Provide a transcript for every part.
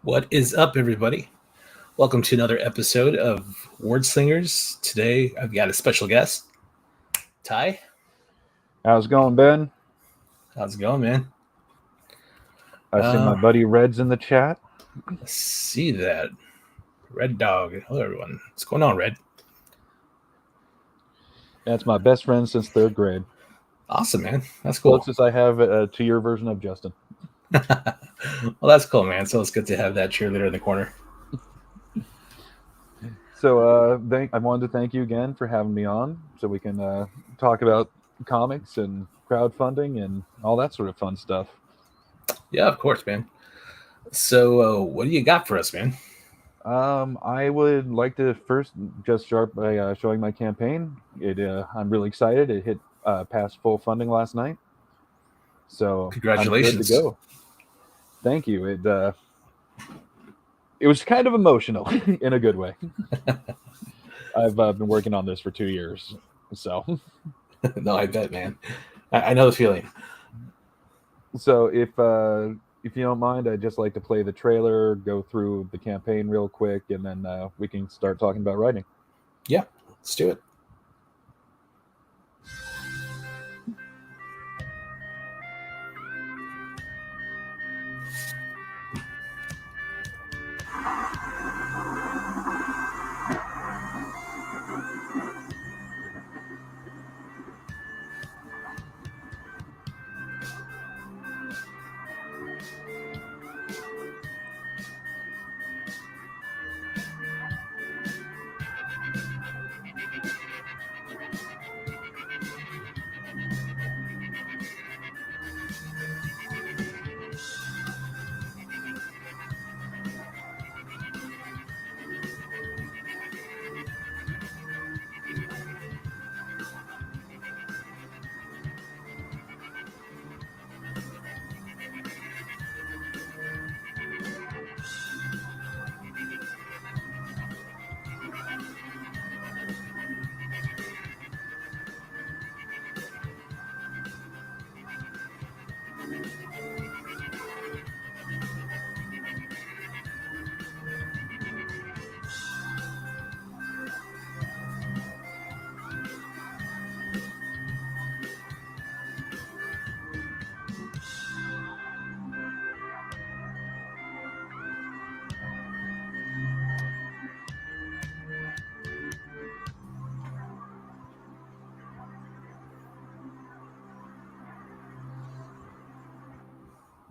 What is up, everybody? Welcome to another episode of Word Slingers. Today, I've got a special guest, Ty. How's it going, Ben? How's it going, man? I see my buddy Red's in the chat. Let's see that. Red Dog. Hello, everyone. What's going on, Red? That's my best friend since third grade. Awesome, man. That's cool. Closest I have to your version of Justin. Well, that's cool, man. So it's good to have that cheerleader in the corner. So I wanted to thank you again for having me on so we can talk about comics and crowdfunding and all that sort of fun stuff. Yeah, of course, man. So what do you got for us, man? I would like to first just start by showing my campaign. I'm really excited. It hit past full funding last night. So congratulations. I'm good to go. Thank you. It was kind of emotional in a good way. I've been working on this for 2 years, so. No, I bet, man. I know the feeling. So if you don't mind, I'd just like to play the trailer, go through the campaign real quick, and then we can start talking about writing. Yeah, let's do it.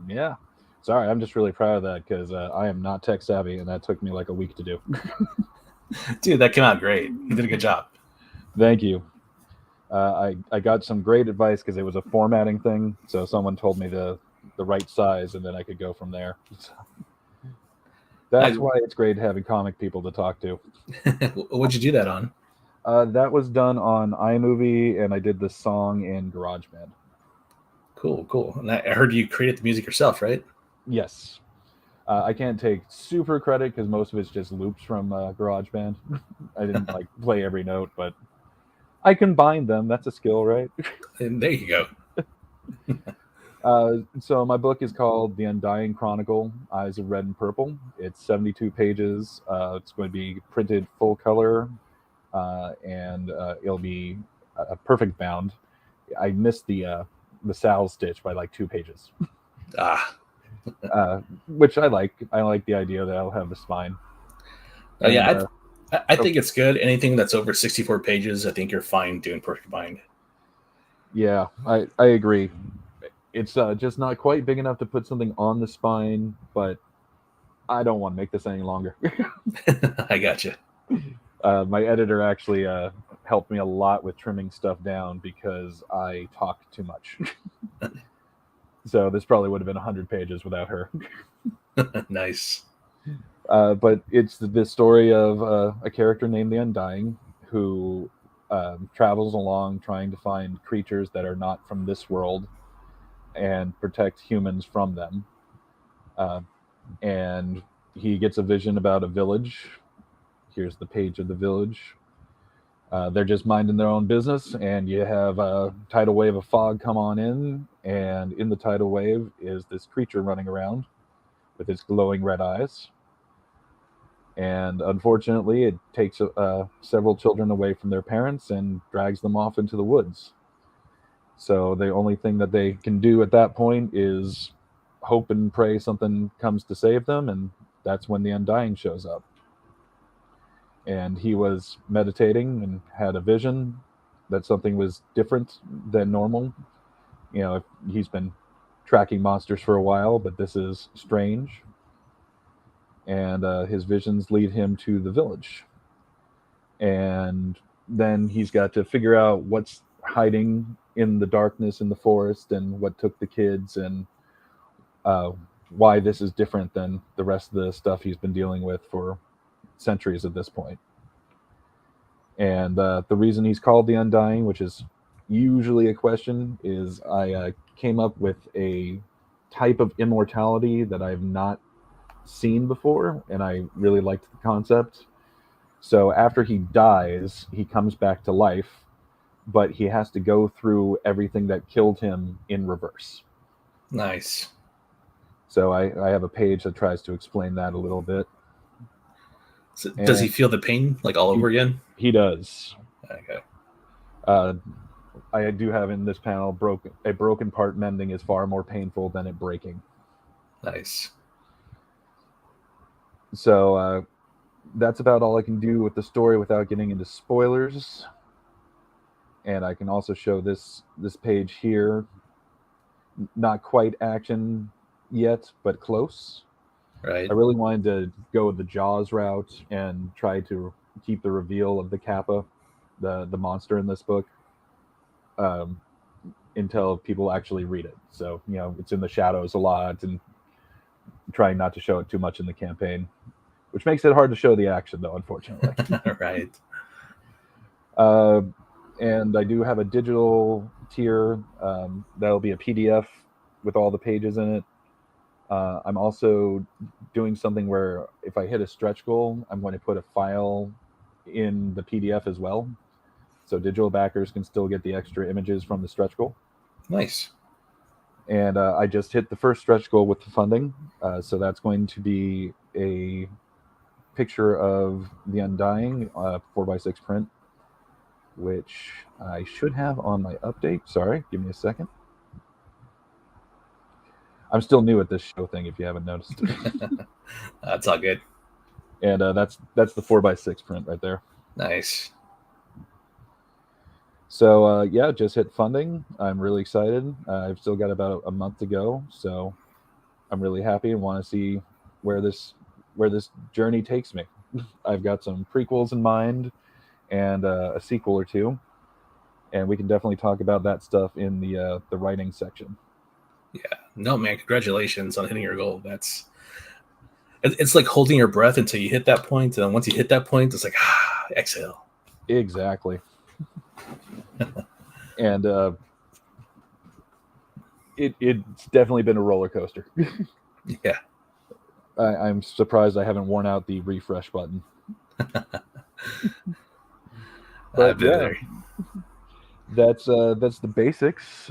Yeah. Sorry, I'm just really proud of that because I am not tech savvy, and that took me like a week to do. Dude, that came out great. You did a good job. Thank you. I got some great advice because it was a formatting thing. So someone told me the right size, and then I could go from there. So that's why it's great having comic people to talk to. What'd you do that on? That was done on iMovie, and I did the song in GarageBand. Cool. And I heard you created the music yourself, right? Yes. I can't take super credit because most of it's just loops from GarageBand. I didn't like play every note, but I combined them. That's a skill, right? And there you go. So my book is called The Undying Chronicle, Eyes of Red and Purple. It's 72 pages. It's going to be printed full color, and it'll be a perfect bound. I missed the Sal stitch by like 2 pages. Which I like. I like the idea that I'll have the spine. Yeah, I think it's good. Anything that's over 64 pages, I think you're fine doing perfect bind. Yeah, I agree. It's just not quite big enough to put something on the spine, but I don't want to make this any longer. I gotcha. My editor actually helped me a lot with trimming stuff down because I talk too much. So this probably would have been 100 pages without her. Nice. But it's the story of a character named the Undying who travels along trying to find creatures that are not from this world and protect humans from them. And he gets a vision about a village. Here's the page of the village. They're just minding their own business, and you have a tidal wave of fog come on in, and in the tidal wave is this creature running around with its glowing red eyes. And unfortunately, it takes several children away from their parents and drags them off into the woods. So the only thing that they can do at that point is hope and pray something comes to save them, and that's when the Undying shows up. And he was meditating and had a vision that something was different than normal. He's been tracking monsters for a while, but this is strange. And his visions lead him to the village. And then he's got to figure out what's hiding in the darkness in the forest and what took the kids, and why this is different than the rest of the stuff he's been dealing with for centuries at this point. And the reason he's called the Undying, which is usually a question, is I came up with a type of immortality that I've not seen before, and I really liked the concept. So after he dies, he comes back to life, but he has to go through everything that killed him in reverse. Nice. So I have a page that tries to explain that a little bit. So does he feel the pain like all over again? He does. Okay. I do have in this panel, a broken part mending is far more painful than it breaking. Nice. So that's about all I can do with the story without getting into spoilers. And I can also show this page here. Not quite action yet, but close. Right. I really wanted to go the Jaws route and try to keep the reveal of the Kappa, the monster in this book, until people actually read it. So, it's in the shadows a lot, and trying not to show it too much in the campaign, which makes it hard to show the action, though, unfortunately. Right. And I do have a digital tier. That'll be a PDF with all the pages in it. I'm also doing something where if I hit a stretch goal, I'm going to put a file in the PDF as well. So digital backers can still get the extra images from the stretch goal. Nice. And I just hit the first stretch goal with the funding. So that's going to be a picture of the Undying 4x6 print, which I should have on my update. Sorry, give me a second. I'm still new at this show thing, if you haven't noticed. That's all good. And that's the 4x6 print right there. Nice. So yeah, just hit funding. I'm really excited. I've still got about a month to go, so I'm really happy and want to see where this journey takes me. I've got some prequels in mind and a sequel or two, and we can definitely talk about that stuff in the writing section. Yeah. No, man, congratulations on hitting your goal. It's like holding your breath until you hit that point, and then once you hit that point, it's like exhale. Exactly. And it's definitely been a roller coaster. Yeah. I'm surprised I haven't worn out the refresh button. But yeah, that's the basics.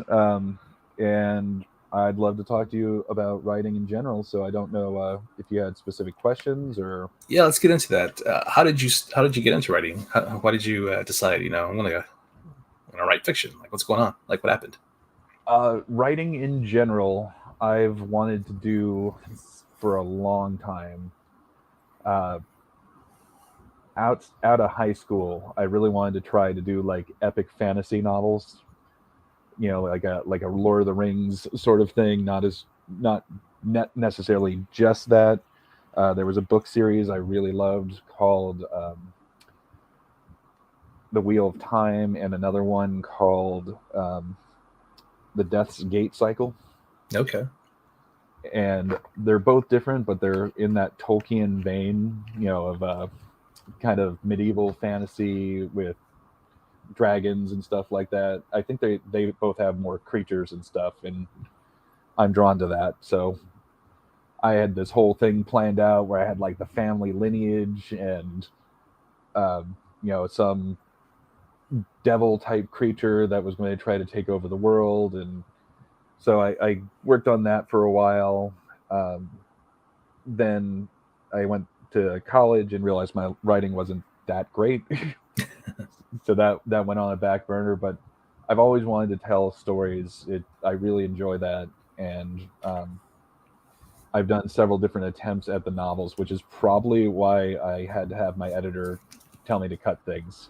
And I'd love to talk to you about writing in general. So I don't know if you had specific questions or. Yeah, let's get into that. How did you get into writing? Why did you decide? I'm gonna write fiction. Like, what's going on? Like, what happened? Writing in general, I've wanted to do for a long time. Out of high school, I really wanted to try to do like epic fantasy novels. Like a Lord of the Rings sort of thing. Not necessarily just that. There was a book series I really loved called The Wheel of Time, and another one called The Death's Gate Cycle. Okay. And they're both different, but they're in that Tolkien vein, of kind of medieval fantasy with dragons and stuff like that. I think they both have more creatures and stuff, and I'm drawn to that. So I had this whole thing planned out where I had like the family lineage and some devil type creature that was going to try to take over the world. And so I worked on that for a while. then I went to college and realized my writing wasn't that great. So that went on a back burner. But I've always wanted to tell stories. I really enjoy that, and I've done several different attempts at the novels, which is probably why I had to have my editor tell me to cut things.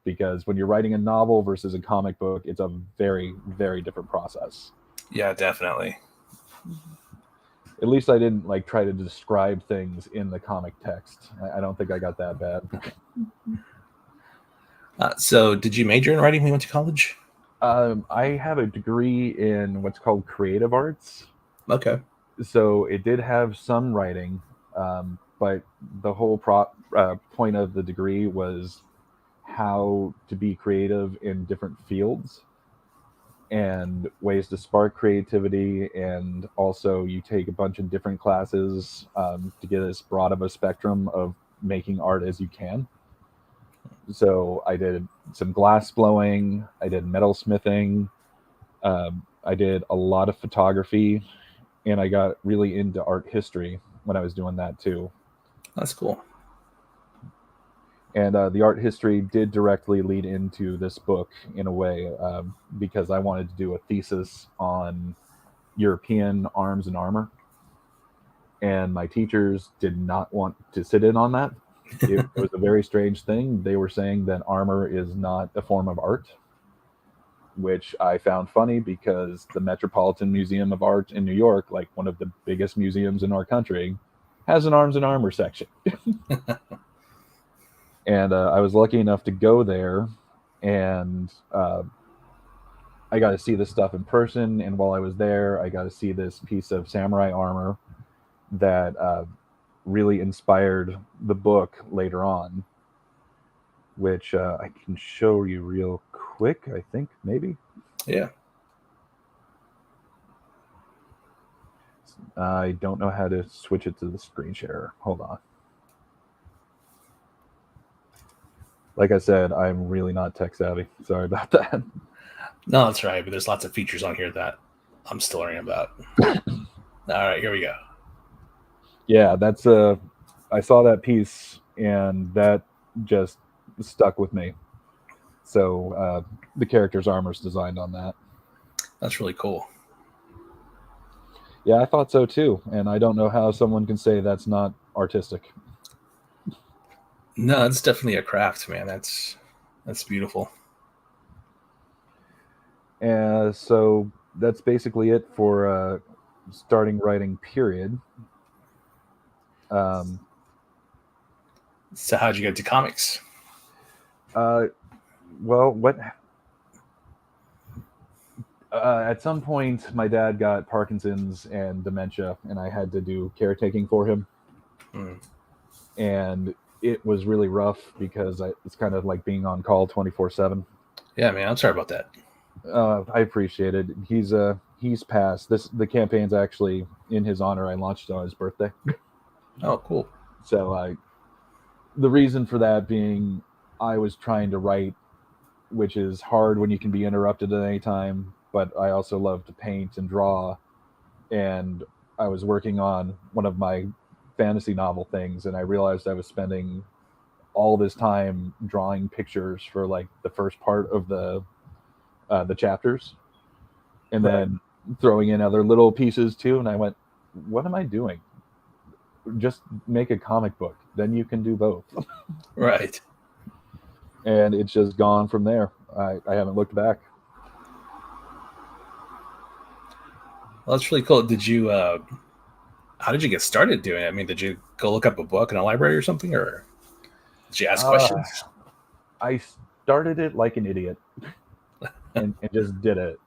Because when you're writing a novel versus a comic book, it's a very, very different process. Yeah, definitely. At least I didn't like try to describe things in the comic text. I don't think I got that bad. So, did you major in writing when you went to college? I have a degree in what's called creative arts. Okay. So it did have some writing, but the whole point of the degree was how to be creative in different fields and ways to spark creativity. And also, you take a bunch of different classes to get as broad of a spectrum of making art as you can. So I did some glass blowing, I did metal smithing, I did a lot of photography, and I got really into art history when I was doing that too. That's cool. And the art history did directly lead into this book in a way, because I wanted to do a thesis on European arms and armor. And my teachers did not want to sit in on that. It was a very strange thing. They were saying that armor is not a form of art, which I found funny because the Metropolitan Museum of Art in New York, like one of the biggest museums in our country, has an arms and armor section. And I was lucky enough to go there, and I got to see this stuff in person. And while I was there, I got to see this piece of samurai armor that really inspired the book later on, which I can show you real quick, I think, maybe. Yeah. I don't know how to switch it to the screen share. Hold on. Like I said, I'm really not tech savvy. Sorry about that. No, that's right. But there's lots of features on here that I'm still learning about. All right, here we go. Yeah, that's I saw that piece and that just stuck with me. So the character's armor's designed on that. That's really cool. Yeah, I thought so too, and I don't know how someone can say that's not artistic. No, it's definitely a craft, man. That's beautiful. So that's basically it for starting writing. Period. So, how'd you get to comics? Well, what? At some point, my dad got Parkinson's and dementia, and I had to do caretaking for him. And it was really rough because it's kind of like being on call 24/7. Yeah, man. I'm sorry about that. I appreciate it. He's passed. The campaign's actually in his honor. I launched it on his birthday. Oh, cool. So the reason for that being, I was trying to write, which is hard when you can be interrupted at any time. But I also love to paint and draw, and I was working on one of my fantasy novel things, and I realized I was spending all this time drawing pictures for like the first part of the chapters, and then throwing in other little pieces too. And I went, "What am I doing? Just make a comic book. Then you can do both." Right. And it's just gone from there. I haven't looked back. Well, that's really cool. Did you? How did you get started doing it? I mean, did you go look up a book in a library or something, or did you ask questions? I started it like an idiot, and just did it.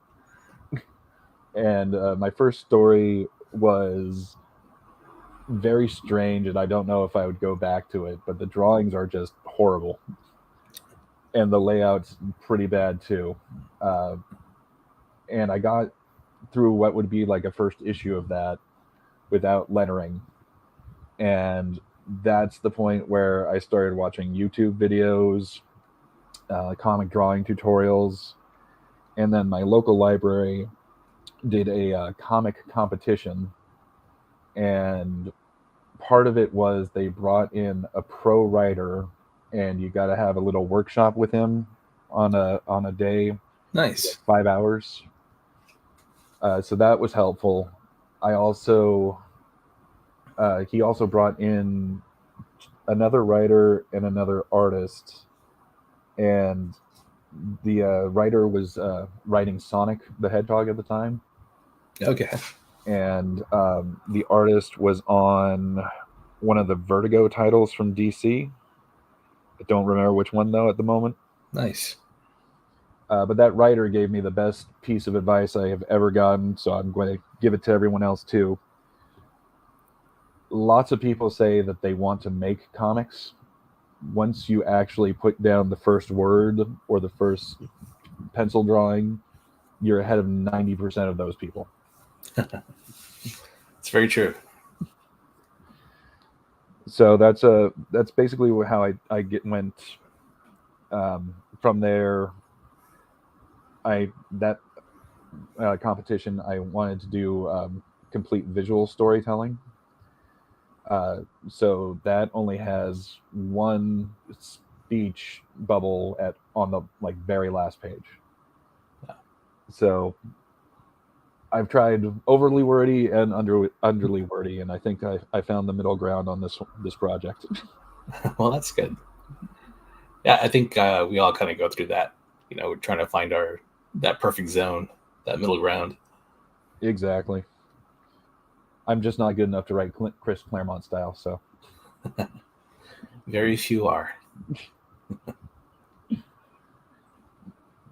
And my first story was very strange, and I don't know if I would go back to it, but the drawings are just horrible. And the layout's pretty bad too. And I got through what would be like a first issue of that without lettering. And that's the point where I started watching YouTube videos, comic drawing tutorials, and then my local library did a comic competition, and part of it was they brought in a pro writer, and you got to have a little workshop with him on a day, Nice. 5 hours. So that was helpful. I also he also brought in another writer and another artist, and the writer was writing Sonic the Hedgehog at the time, Okay. and the artist was on one of the Vertigo titles from DC. I don't remember which one though at the moment. Nice. But that writer gave me the best piece of advice I have ever gotten, so I'm going to give it to everyone else too. Lots of people say that they want to make comics. Once you actually put down the first word or the first pencil drawing, you're ahead of 90% of those people. It's very true. So that's basically how I went from there. That competition, I wanted to do complete visual storytelling. So that only has one speech bubble on the very last page. So I've tried overly wordy and underly wordy, and I think I found the middle ground on this project. Well, that's good. Yeah, I think we all kind of go through that. We're trying to find that perfect zone, that middle ground. Exactly. I'm just not good enough to write Chris Claremont style, so. Very few are.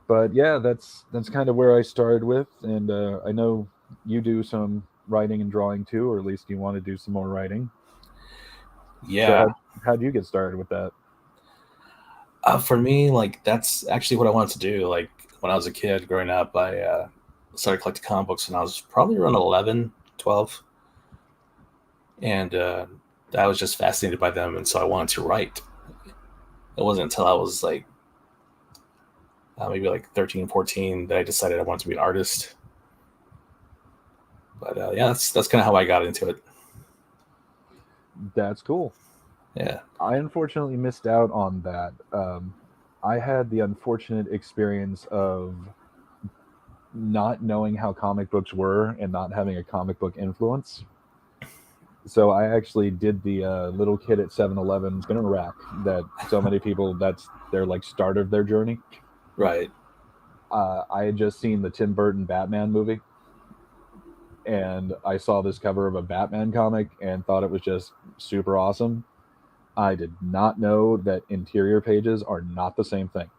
But yeah, that's kind of where I started with, and I know you do some writing and drawing too, or at least you want to do some more writing. Yeah. So how'd you get started with that? For me, that's actually what I wanted to do. Like when I was a kid growing up, I started collecting comic books when I was probably around 11, 12. And I was just fascinated by them, and so I wanted to write. It wasn't until I was maybe 13, 14 that I decided I wanted to be an artist. But yeah, that's kind of how I got into it. That's cool. Yeah. I unfortunately missed out on that. I had the unfortunate experience of not knowing how comic books were and not having a comic book influence. So I actually did the little kid at 7-Eleven spinner rack that so many people, that's their start of their journey. Right. I had just seen the Tim Burton Batman movie, and I saw this cover of a Batman comic and thought it was just super awesome. I did not know that interior pages are not the same thing.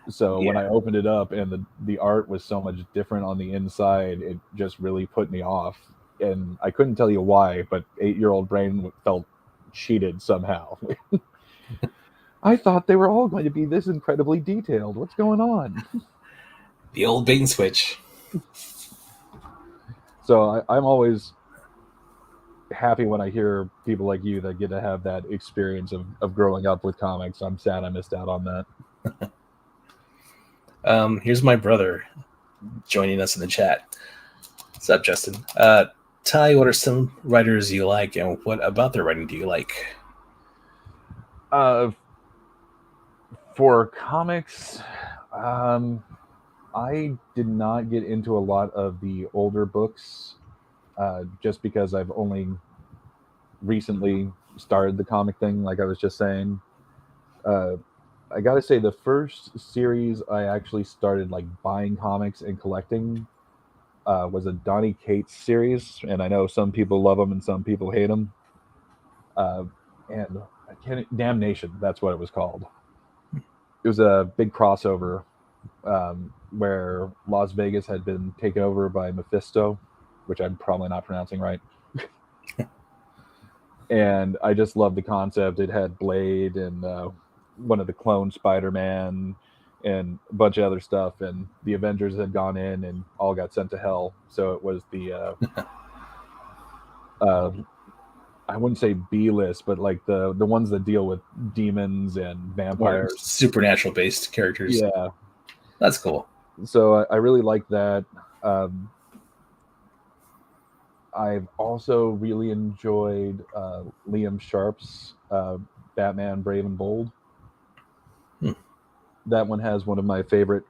So when I opened it up and the art was so much different on the inside, it just really put me off. And I couldn't tell you why, but 8-year-old brain felt cheated somehow. I thought they were all going to be this incredibly detailed. What's going on? The old bait and switch. So I'm always happy when I hear people like you that get to have that experience of growing up with comics. I'm sad I missed out on that. Here's my brother joining us in the chat. What's up, Justin? Ty, what are some writers you like, and what about their writing do you like? For comics, I did not get into a lot of the older books, just because I've only recently started the comic thing, like I was just saying. I gotta say, the first series I actually started buying comics and collecting was a Donny Cates series, and I know some people love him and some people hate him. And Damnation, that's what it was called. It was a big crossover where Las Vegas had been taken over by Mephisto, which I'm probably not pronouncing right. And I just loved the concept. It had Blade and one of the clone Spider-Man and a bunch of other stuff, and the Avengers had gone in and all got sent to hell. So it was the I wouldn't say B-list, but the ones that deal with demons and vampires, more supernatural based characters. Yeah, that's cool. So I really like that. I've also really enjoyed Liam Sharp's Batman Brave and Bold. Hmm. That one has one of my favorite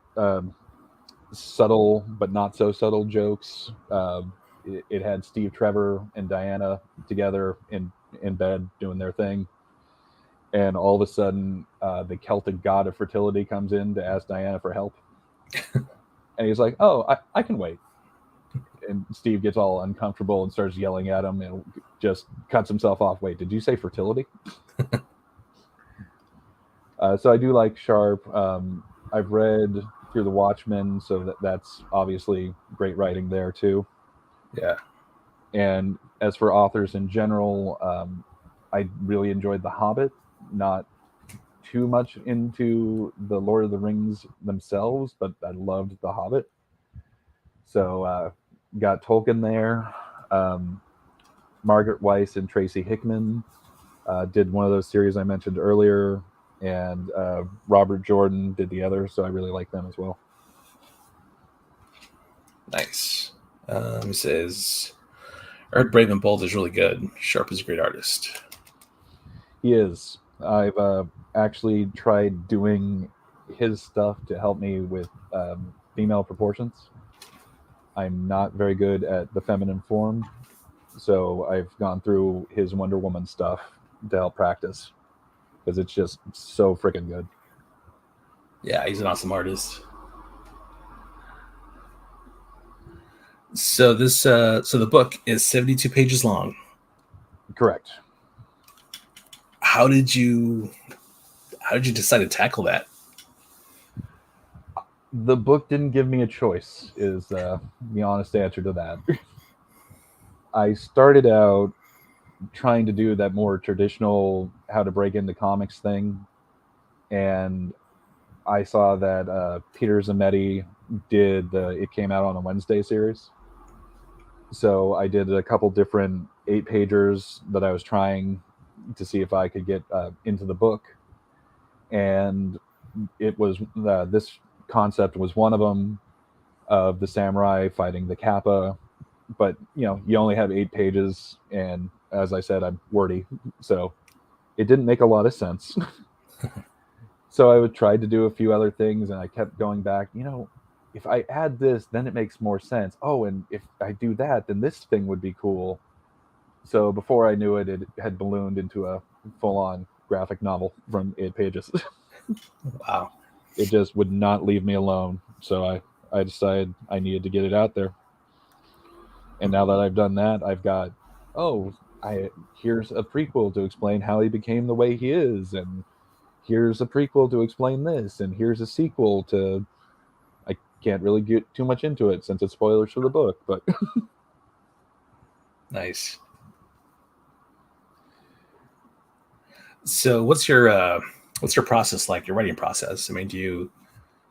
subtle but not so subtle jokes. It had Steve Trevor and Diana together in bed doing their thing, and all of a sudden, the Celtic god of fertility comes in to ask Diana for help, and he's like, "Oh, I can wait." And Steve gets all uncomfortable and starts yelling at him, and just cuts himself off. Wait, did you say fertility? So I do like Sharp. I've read through the Watchmen, so that's obviously great writing there too. Yeah. And as for authors in general, I really enjoyed The Hobbit. Not too much into the Lord of the Rings themselves, but I loved The Hobbit. So got Tolkien there. Um, Margaret Weiss and Tracy Hickman did one of those series I mentioned earlier, and Robert Jordan did the other. So I really like them as well. Nice. He says, I heard Brave and Bold is really good. Sharp is a great artist. He is. I've actually tried doing his stuff to help me with female proportions. I'm not very good at the feminine form, so I've gone through his Wonder Woman stuff to help practice because it's just so freaking good. Yeah, he's an awesome artist. So so the book is 72 pages long. Correct. How did you decide to tackle that? The book didn't give me a choice, is the honest answer to that. I started out trying to do that more traditional how to break into comics thing, and I saw that Peter Zametti did the It Came Out on a Wednesday series. So I did a couple different 8-pagers that I was trying to see if I could get into the book, and it was this concept was one of them, of the samurai fighting the kappa. But you only have 8 pages, and as I said, I'm wordy, so it didn't make a lot of sense. So I would try to do a few other things, and I kept going back. If I add this, then it makes more sense. Oh, and if I do that, then this thing would be cool. So before I knew it, it had ballooned into a full-on graphic novel from 8 pages. Wow. It just would not leave me alone. So I decided I needed to get it out there. And now that I've done that, I've got, oh, here's a prequel to explain how he became the way he is, and here's a prequel to explain this, and here's a sequel to. I can't really get too much into it since it's spoilers for the book, but Nice. So what's your process like? Your writing process? I mean, do you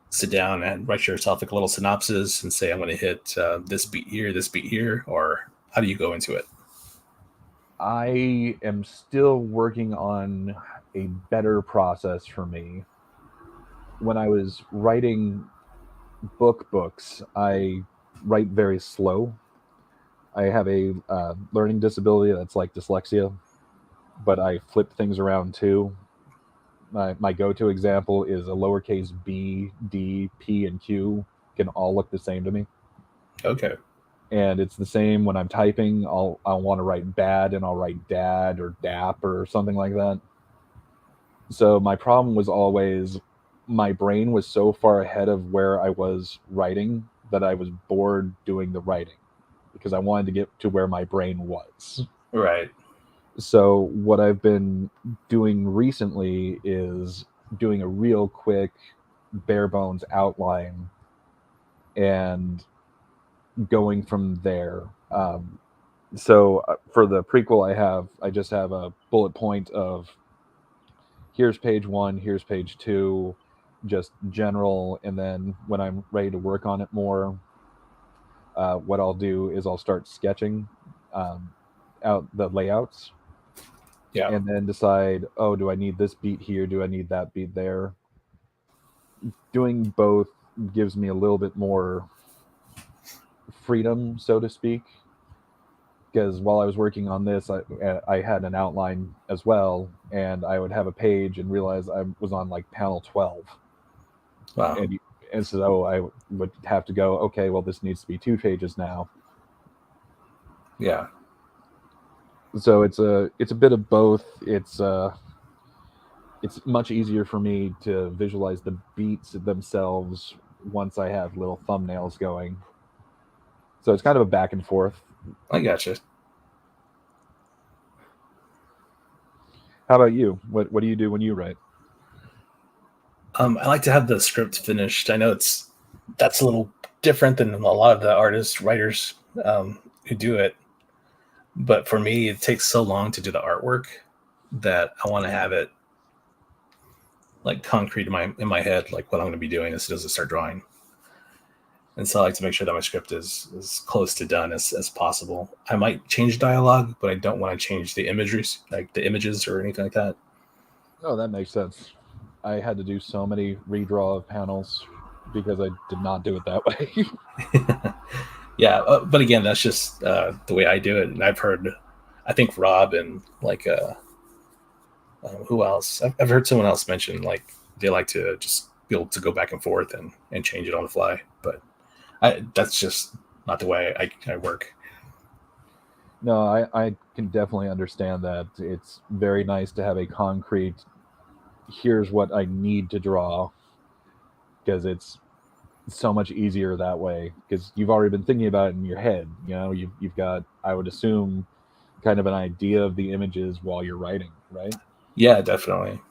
sit down and write yourself like a little synopsis and say I'm going to hit this beat here, or how do you go into it? I am still working on a better process for me. When I was writing books, I write very slow. I have a learning disability that's like dyslexia, but I flip things around too. My go-to example is a lowercase b, d, p, and q can all look the same to me, Okay. and it's the same when I'm typing. I'll want to write bad, and I'll write dad or dap or something like that. So my problem was always my brain was so far ahead of where I was writing that I was bored doing the writing because I wanted to get to where my brain was. Right. So what I've been doing recently is doing a real quick bare bones outline and going from there. So for the prequel, I just have a bullet point of here's page 1, here's page 2, just general, and then when I'm ready to work on it more, what I'll do is I'll start sketching um, out the layouts, Yeah. and then decide, oh, do I need this beat here? Do I need that beat there? Doing both gives me a little bit more freedom, so to speak, because while I was working on this, I had an outline as well, and I would have a page and realize I was on like panel 12, Wow. and so I would have to go, okay, well, this needs to be 2 pages now. Yeah. So it's a bit of both. It's much easier for me to visualize the beats themselves once I have little thumbnails going. So it's kind of a back and forth. I gotcha. How about you? What do you do when you write? I like to have the script finished. I know that's a little different than a lot of the artists, writers who do it. But for me, it takes so long to do the artwork that I want to have it like concrete in my head, like what I'm going to be doing as soon as I start drawing. And so I like to make sure that my script is as close to done as possible. I might change dialogue, but I don't want to change the imagery, like the images or anything like that. Oh, that makes sense. I had to do so many redraw of panels because I did not do it that way. Yeah, but again, that's just the way I do it. And I've heard, I think Rob and like who else? I've heard someone else mention like they like to just be able to go back and forth and change it on the fly. But that's just not the way I work. No, I can definitely understand that. It's very nice to have a concrete, here's what I need to draw, because it's so much easier that way, because you've already been thinking about it in your head. You've got, I would assume, kind of an idea of the images while you're writing, right? Yeah, definitely.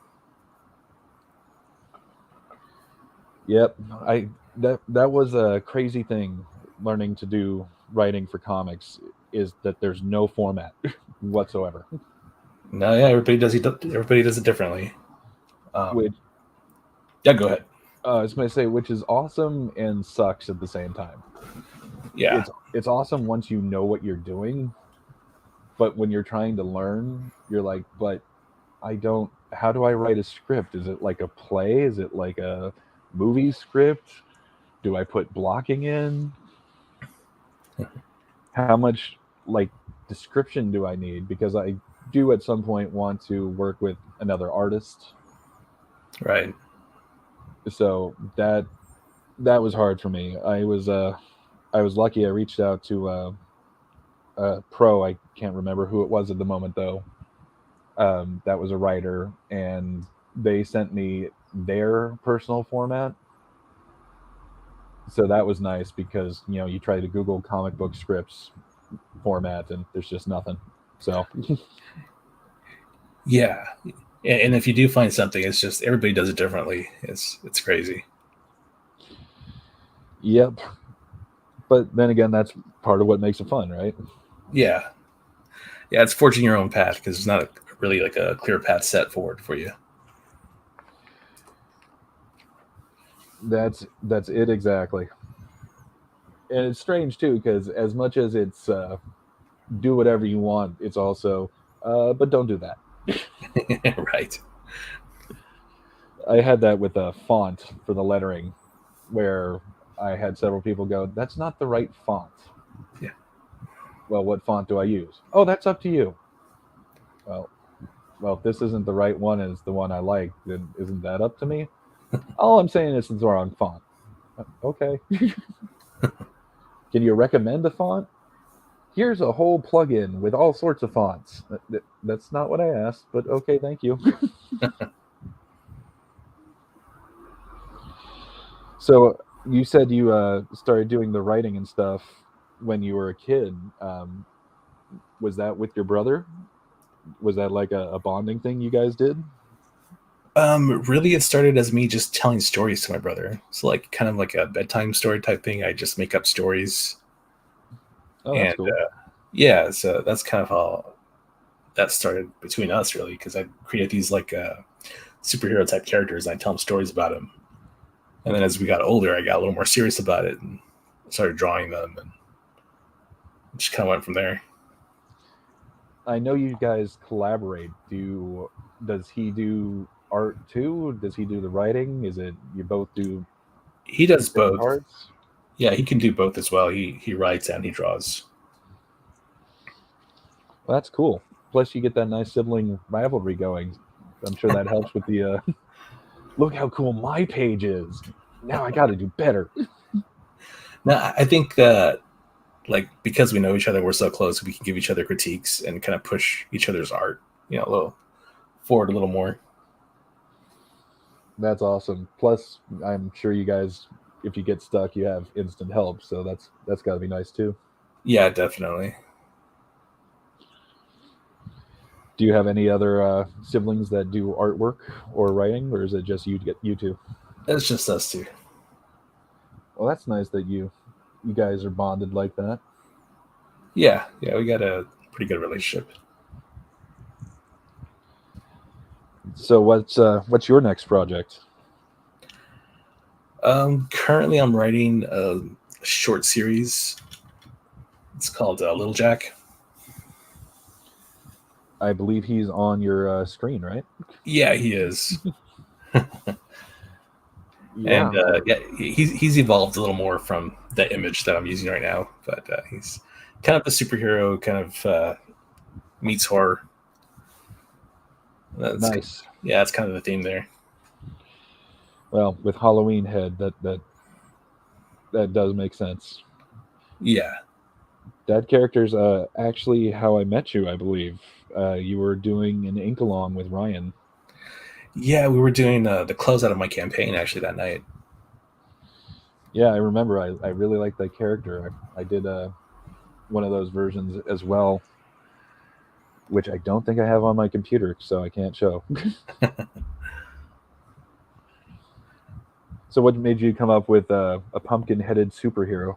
Yep. That was a crazy thing, learning to do writing for comics, is that there's no format whatsoever. No, yeah, everybody does it differently. Which, yeah, go ahead. I was going to say, which is awesome and sucks at the same time. Yeah, It's awesome once you know what you're doing, but when you're trying to learn, you're like, but I don't. How do I write a script? Is it like a play? Is it like a movie script? Do I put blocking in? How much like description do I need? Because I do at some point want to work with another artist. right. So that was hard for me. I was lucky. I reached out to a pro. I can't remember who it was at the moment though. That was a writer, and they sent me their personal format. So that was nice, because you try to Google comic book scripts format and there's just nothing. So Yeah, and if you do find something, it's just everybody does it differently. It's crazy. yep. But then again, that's part of what makes it fun, right? Yeah, yeah, it's forging your own path because there's not really like a clear path set forward for you. That's it exactly. And it's strange too, because as much as it's do whatever you want, it's also but don't do that. Right. I had that with a font for the lettering, where I had several people go, "That's not the right font." Yeah. Well, what font do I use? Oh, that's up to you. Well, if this isn't the right one and it's the one I like, then isn't that up to me? All I'm saying is it's the wrong font. Okay. Can you recommend a font? Here's a whole plugin with all sorts of fonts. That's not what I asked, but okay, thank you. So you said you started doing the writing and stuff when you were a kid. Was that with your brother? Was that like a bonding thing you guys did? Really, it started as me just telling stories to my brother. So like kind of like a bedtime story type thing. I just make up stories, Oh, that's and cool. yeah, so that's kind of how that started between us, really, because I create these like superhero type characters. And I tell them stories about them, and then as we got older, I got a little more serious about it and started drawing them, and just kind of went from there. I know you guys collaborate. Does he do art too? Does he do the writing? Is it you both do He does different both. parts? Yeah, he can do both as well. He writes and he draws. Well, that's cool. Plus, you get that nice sibling rivalry going. I'm sure that helps with the. Look how cool my page is. Now I got to do better. Now, I think like because we know each other, we're so close, we can give each other critiques and kind of push each other's art, a little forward a little more. That's awesome. Plus, I'm sure you guys, if you get stuck, you have instant help. So that's got to be nice too. Yeah, definitely. Do you have any other siblings that do artwork or writing, or is it just you two? It's just us two. Well, that's nice that you guys are bonded like that. Yeah, we got a pretty good relationship. So what's your next project? Currently, I'm writing a short series. It's called Little Jack. I believe he's on your screen, right? Yeah, he is, Yeah, and yeah, he's evolved a little more from the image that I'm using right now. But he's kind of a superhero, kind of meets horror. That's nice. yeah, that's kind of the theme there. Well, with Halloween head, that does make sense. Yeah, That character's actually how I met you, I believe. You were doing an ink along with Ryan. yeah, we were doing the closeout of my campaign actually that night. Yeah, I remember. I really liked that character. I did one of those versions as well, which I don't think I have on my computer, so I can't show. So, what made you come up with a pumpkin-headed superhero?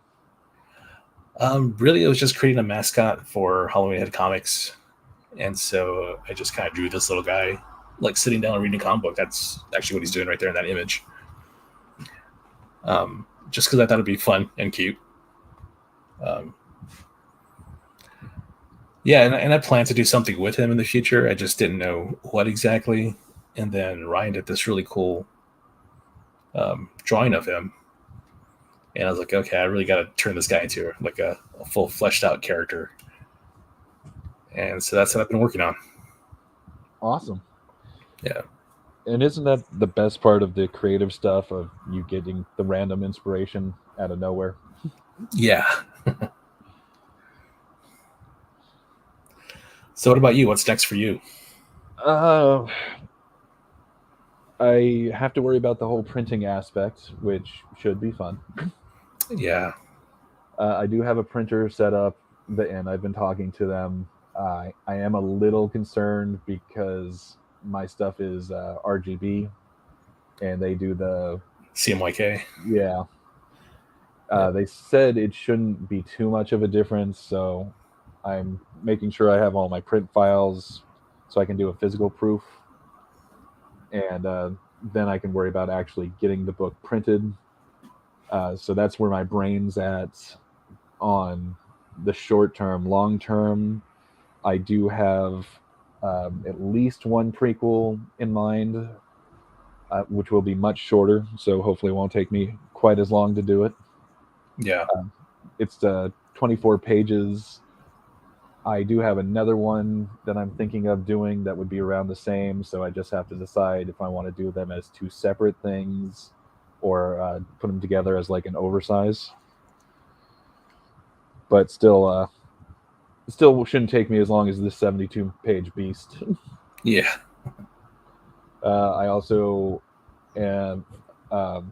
Really, it was just creating a mascot for Halloween Head Comics, and so I just kind of drew this little guy, like sitting down and reading a comic book. That's actually what he's doing right there in that image. Just because I thought it'd be fun and cute. Um, yeah, and I plan to do something with him in the future. I just didn't know what exactly. And then Ryan did this really cool drawing of him, and I was like, okay, I really got to turn this guy into like a full fleshed out character. And so that's what I've been working on. Awesome. Yeah, And isn't that the best part of the creative stuff of you getting the random inspiration out of nowhere? yeah. So what about you? What's next for you? Uh, I have to worry about the whole printing aspect, which should be fun. Yeah, I do have a printer set up, and I've been talking to them. I am a little concerned because my stuff is RGB, and they do the CMYK. yeah. Yeah, They said it shouldn't be too much of a difference, so I'm making sure I have all my print files so I can do a physical proof, and then I can worry about actually getting the book printed. So that's where my brain's at on the short term. Long term, I do have at least one prequel in mind, which will be much shorter. So hopefully, it won't take me quite as long to do it. yeah, It's 24 pages. I do have another one that I'm thinking of doing that would be around the same. So I just have to decide if I want to do them as two separate things or put them together as like an oversize. But still shouldn't take me as long as this 72-page beast. yeah. I also have a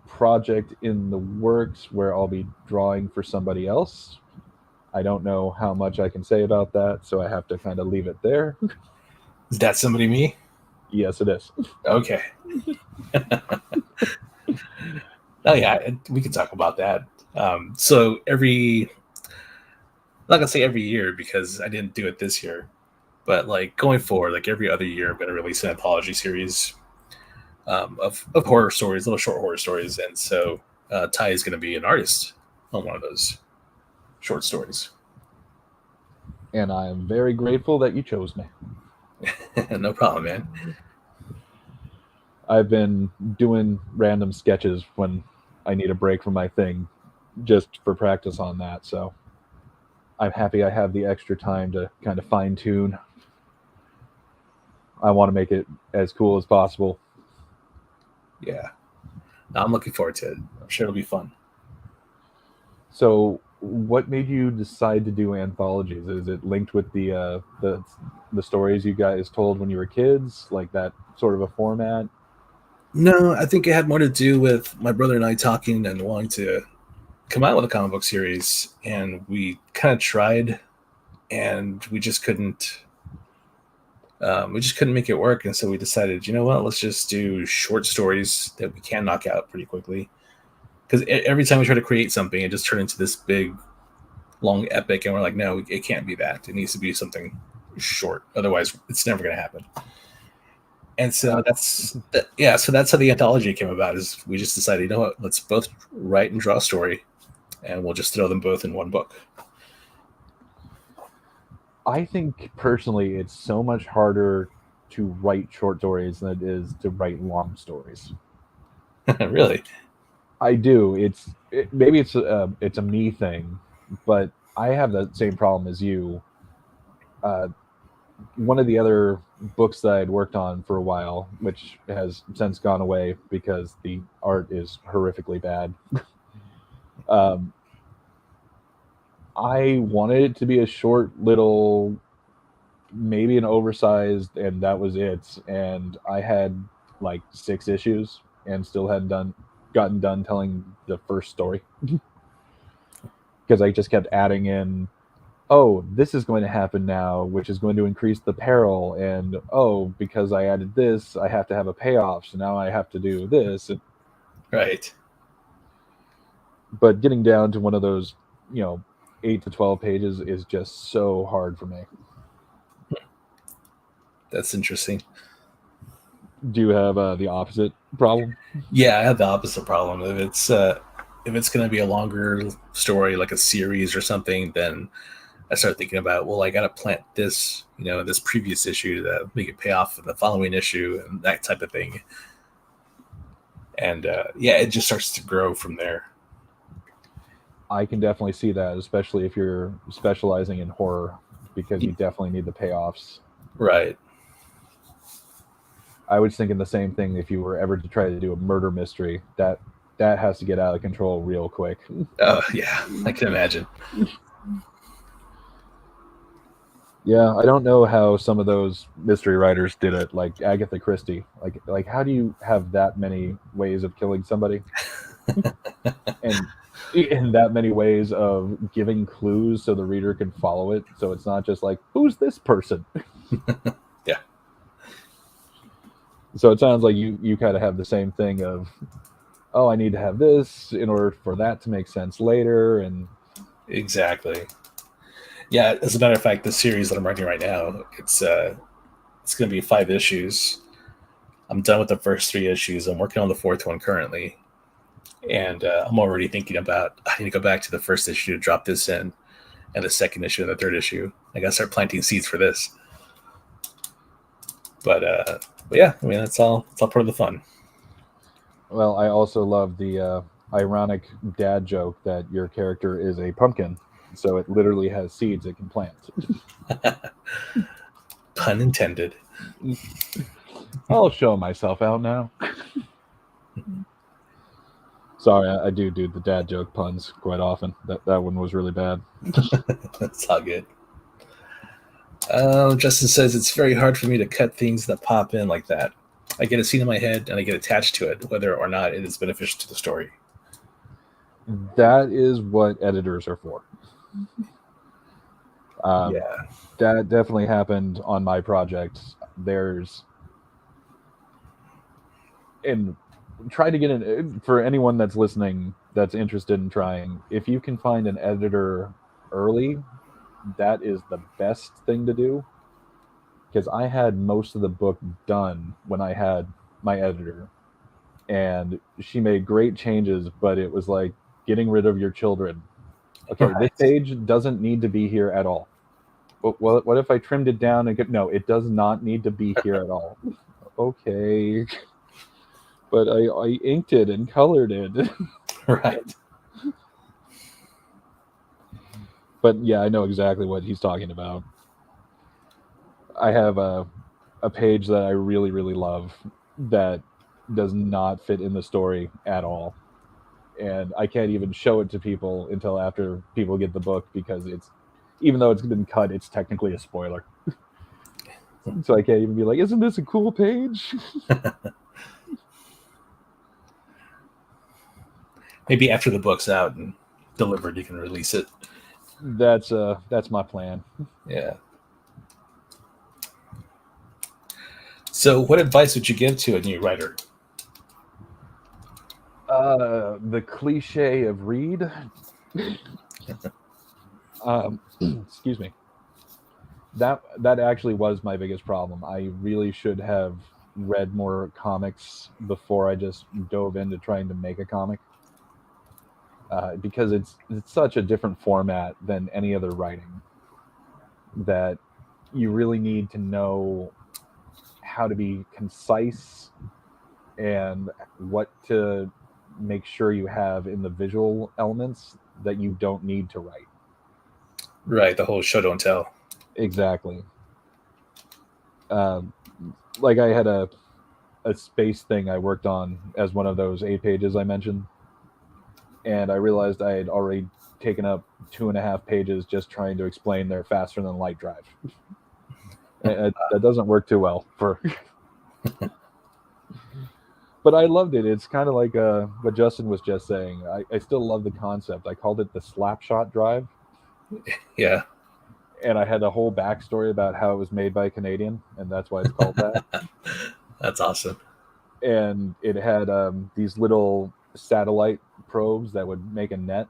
project in the works where I'll be drawing for somebody else. I don't know how much I can say about that, so I have to kind of leave it there. Is that somebody me? Yes, it is. Okay. Oh yeah, we can talk about that. So I'm not gonna say every year because I didn't do it this year, but like going forward, like every other year, I'm gonna release an anthology series of horror stories, little short horror stories, and so Ty is gonna be an artist on one of those short stories. And I am very grateful that you chose me. No problem, man. I've been doing random sketches when I need a break from my thing just for practice on that. So I'm happy I have the extra time to kind of fine tune. I want to make it as cool as possible. Yeah, I'm looking forward to it. I'm sure it'll be fun. So, what made you decide to do anthologies? Is it linked with the stories you guys told when you were kids, like that sort of a format? No, I think it had more to do with my brother and I talking and wanting to come out with a comic book series, and we kind of tried, and we just couldn't. We just couldn't make it work, and so we decided, you know what? Let's just do short stories that we can knock out pretty quickly. Because every time we try to create something, it just turned into this big, long epic, and we're like, no, it can't be that. It needs to be something short. Otherwise, it's never going to happen. And so yeah. So that's how the anthology came about. Is we just decided, you know what? Let's both write and draw a story, and we'll just throw them both in one book. I think personally, it's so much harder to write short stories than it is to write long stories. Really? I do. Maybe it's a me thing, but I have the same problem as you. Uh, One of the other books that I'd worked on for a while, which has since gone away because the art is horrifically bad. um, I wanted it to be a short little, maybe an oversized, and that was it. And I had like 6 issues and still hadn't gotten done telling the first story because I just kept adding in, oh, this is going to happen now, which is going to increase the peril, and oh, because I added this, I have to have a payoff, so now I have to do this. Right. But getting down to one of those, you know, 8 to 12 pages is just so hard for me. That's interesting. Do you have the opposite problem? Yeah, I have the opposite problem. If it's going to be a longer story, like a series or something, then I start thinking about, well, I got to plant this, this previous issue to make it pay off in the following issue and that type of thing. And yeah, it just starts to grow from there. I can definitely see that, especially if you're specializing in horror, because you definitely need the payoffs. Right. I was thinking the same thing if you were ever to try to do a murder mystery. That has to get out of control real quick. Oh, yeah, I can imagine. Yeah, I don't know how some of those mystery writers did it, like Agatha Christie. Like how do you have that many ways of killing somebody? and in that many ways of giving clues so the reader can follow it, so it's not just like, who's this person? Yeah. So it sounds like you kind of have the same thing of, oh, I need to have this in order for that to make sense later. And exactly. Yeah, as a matter of fact, the series that I'm writing right now, it's going to be 5 issues. I'm done with the first 3 issues. I'm working on the 4th one currently, and I'm already thinking about, I need to go back to the first issue to drop this in, and the second issue and the 3rd issue. I got to start planting seeds for this. But yeah, I mean, it's all part of the fun. well, I also love the ironic dad joke that your character is a pumpkin, so it literally has seeds it can plant. Pun intended. I'll show myself out now. Sorry, I do the dad joke puns quite often. That one was really bad. That's all good. Justin says it's very hard for me to cut things that pop in like that. I get a scene in my head and I get attached to it, whether or not it is beneficial to the story. That is what editors are for. Yeah. That definitely happened on my project. And try to get in, for anyone that's listening that's interested in trying, if you can find an editor early, that is the best thing to do, because I had most of the book done when I had my editor, and she made great changes, but it was like getting rid of your children. Okay, right. This page doesn't need to be here at all. But what if I trimmed it down and no, it does not need to be here at all. Okay, but I inked it and colored it. Right. But yeah, I know exactly what he's talking about. I have a page that I really really love that does not fit in the story at all, and I can't even show it to people until after people get the book because it's, even though it's been cut, it's technically a spoiler. So I can't even be like, "Isn't this a cool page?" Maybe after the book's out and delivered, you can release it. That's my plan. Yeah. So, what advice would you give to a new writer? The cliche of read. Excuse me. That actually was my biggest problem. I really should have read more comics before I just dove into trying to make a comic, because it's such a different format than any other writing that you really need to know how to be concise and what to make sure you have in the visual elements that you don't need to write. Right, the whole show don't tell. Exactly. Um, like I had a space thing I worked on as one of those 8 pages I mentioned, and I realized I had already taken up 2.5 pages just trying to explain their faster than light drive. That doesn't work too well for. But I loved it. It's kind of like what Justin was just saying. I still love the concept. I called it the slapshot drive, Yeah. and I had a whole backstory about how it was made by a Canadian, and that's why it's called that. That's awesome. And it had these little satellite probes that would make a net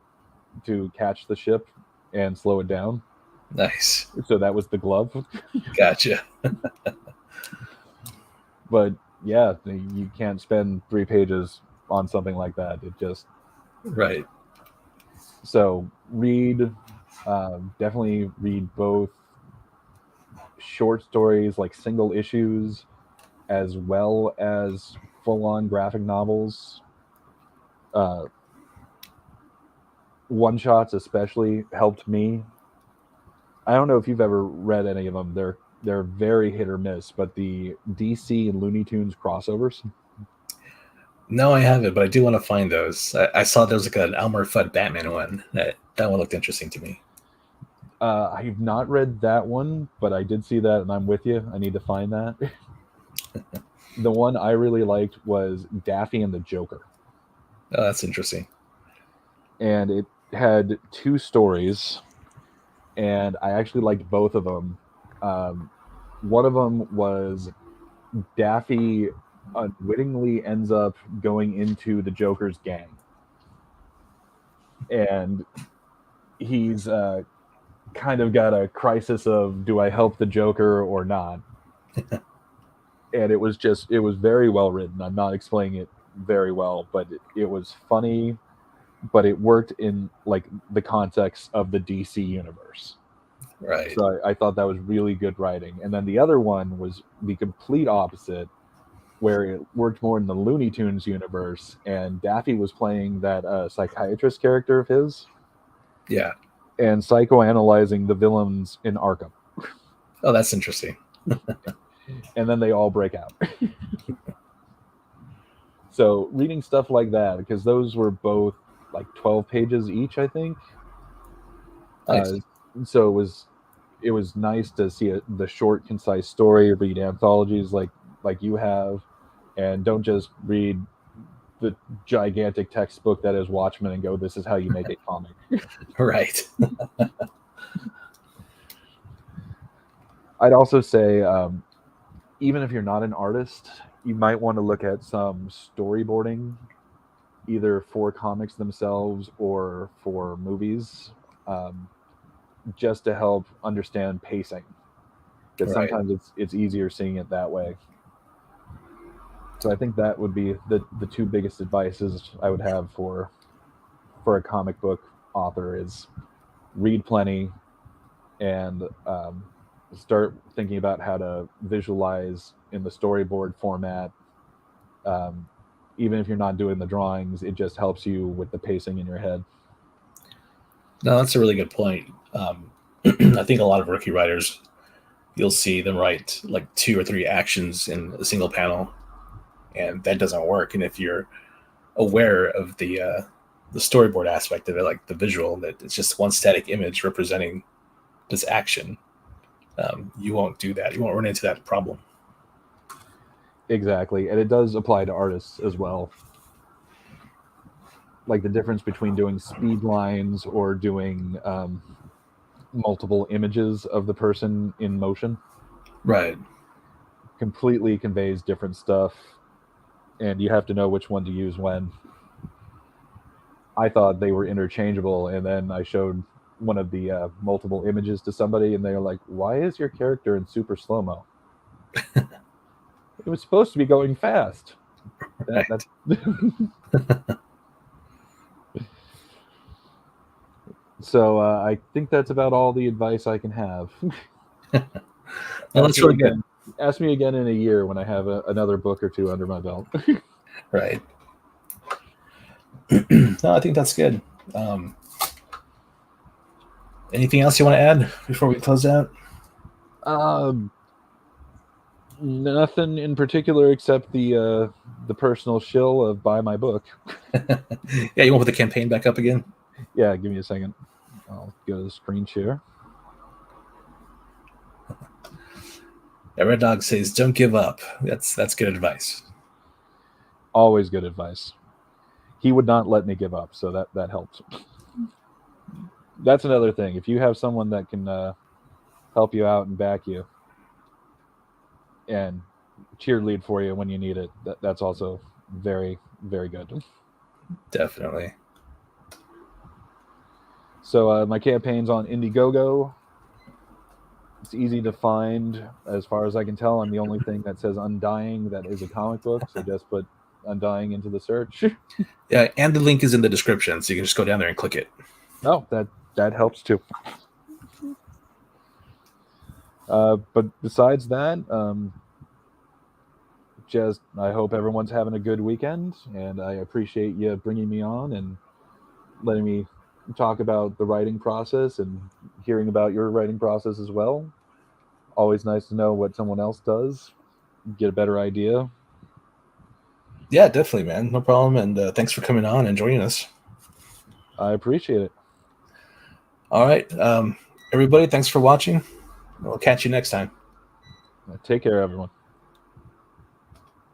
to catch the ship and slow it down. Nice. So that was the glove. Gotcha. But yeah, you can't spend 3 pages on something like that. It just, Right. so read, definitely read both short stories like single issues as well as full on graphic novels. Uh, One shots especially helped me. I don't know if you've ever read any of them. They're very hit or miss, but the DC and Looney Tunes crossovers. No, I haven't, but I do want to find those. I saw there was like an Elmer Fudd Batman one. That one looked interesting to me. I've not read that one, but I did see that, and I'm with you. I need to find that. The one I really liked was Daffy and the Joker, Oh, that's interesting. and it had 2 stories, and I actually liked both of them. Um, one of them was Daffy unwittingly ends up going into the Joker's gang, and he's kind of got a crisis of, do I help the Joker or not? And it was very well written. I'm not explaining it very well, but it was funny, but it worked in like the context of the DC universe. Right. So I thought that was really good writing. And then the other one was the complete opposite, where it worked more in the Looney Tunes universe, and Daffy was playing that psychiatrist character of his Yeah. and psychoanalyzing the villains in Arkham. Oh, that's interesting. And then they all break out. So reading stuff like that, because those were both like 12 pages each, I think. Nice. Uh, so it was nice to see the short, concise story. Read anthologies like you have, and don't just read the gigantic textbook that is Watchmen and go, "This is how you make a comic." Right. I'd also say, even if you're not an artist, you might want to look at some storyboarding, either for comics themselves or for movies, um, just to help understand pacing. Because Right. sometimes it's easier seeing it that way. So I think that would be the 2 biggest advices I would have for a comic book author is read plenty and start thinking about how to visualize in the storyboard format. Um, Even if you're not doing the drawings, it just helps you with the pacing in your head. No, that's a really good point. I think a lot of rookie writers, you'll see them write like 2 or 3 actions in a single panel, and that doesn't work. And if you're aware of the storyboard aspect of it, like the visual, that it's just one static image representing this action, you won't do that. You won't run into that problem. Exactly, and it does apply to artists as well. Like the difference between doing speed lines or doing multiple images of the person in motion Right. completely conveys different stuff, and you have to know which one to use when. I thought they were interchangeable, and then I showed one of the multiple images to somebody, and they were like, "Why is your character in super slow mo? It was supposed to be going fast." That So I think that's about all the advice I can have. Well, that's really good. Ask me again in a year when I have another book or two under my belt. Right. No, I think that's good. Anything else you want to add before we close out? Um, Nothing in particular except the personal shill of buy my book. Yeah, you want to put the campaign back up again? Yeah, give me a second. I'll go to the screen share. Yeah, Red Dog says, "Don't give up." That's good advice. Always good advice. He would not let me give up, so that helps. That's another thing. If you have someone that can help you out and back you and cheerlead for you when you need it, that's also very, very good. Definitely. So my campaign's on Indiegogo. It's easy to find, as far as I can tell. I'm the only thing that says Undying that is a comic book, so just put Undying into the search. Yeah, and the link is in the description, so you can just go down there and click it. Oh, that helps too. But besides that, just I hope everyone's having a good weekend, and I appreciate you bringing me on and letting me talk about the writing process and hearing about your writing process as well. Always nice to know what someone else does, get a better idea. Yeah, definitely, man. No problem. And thanks for coming on and joining us. I appreciate it. All right. Everybody, thanks for watching. We'll catch you next time. Take care, everyone.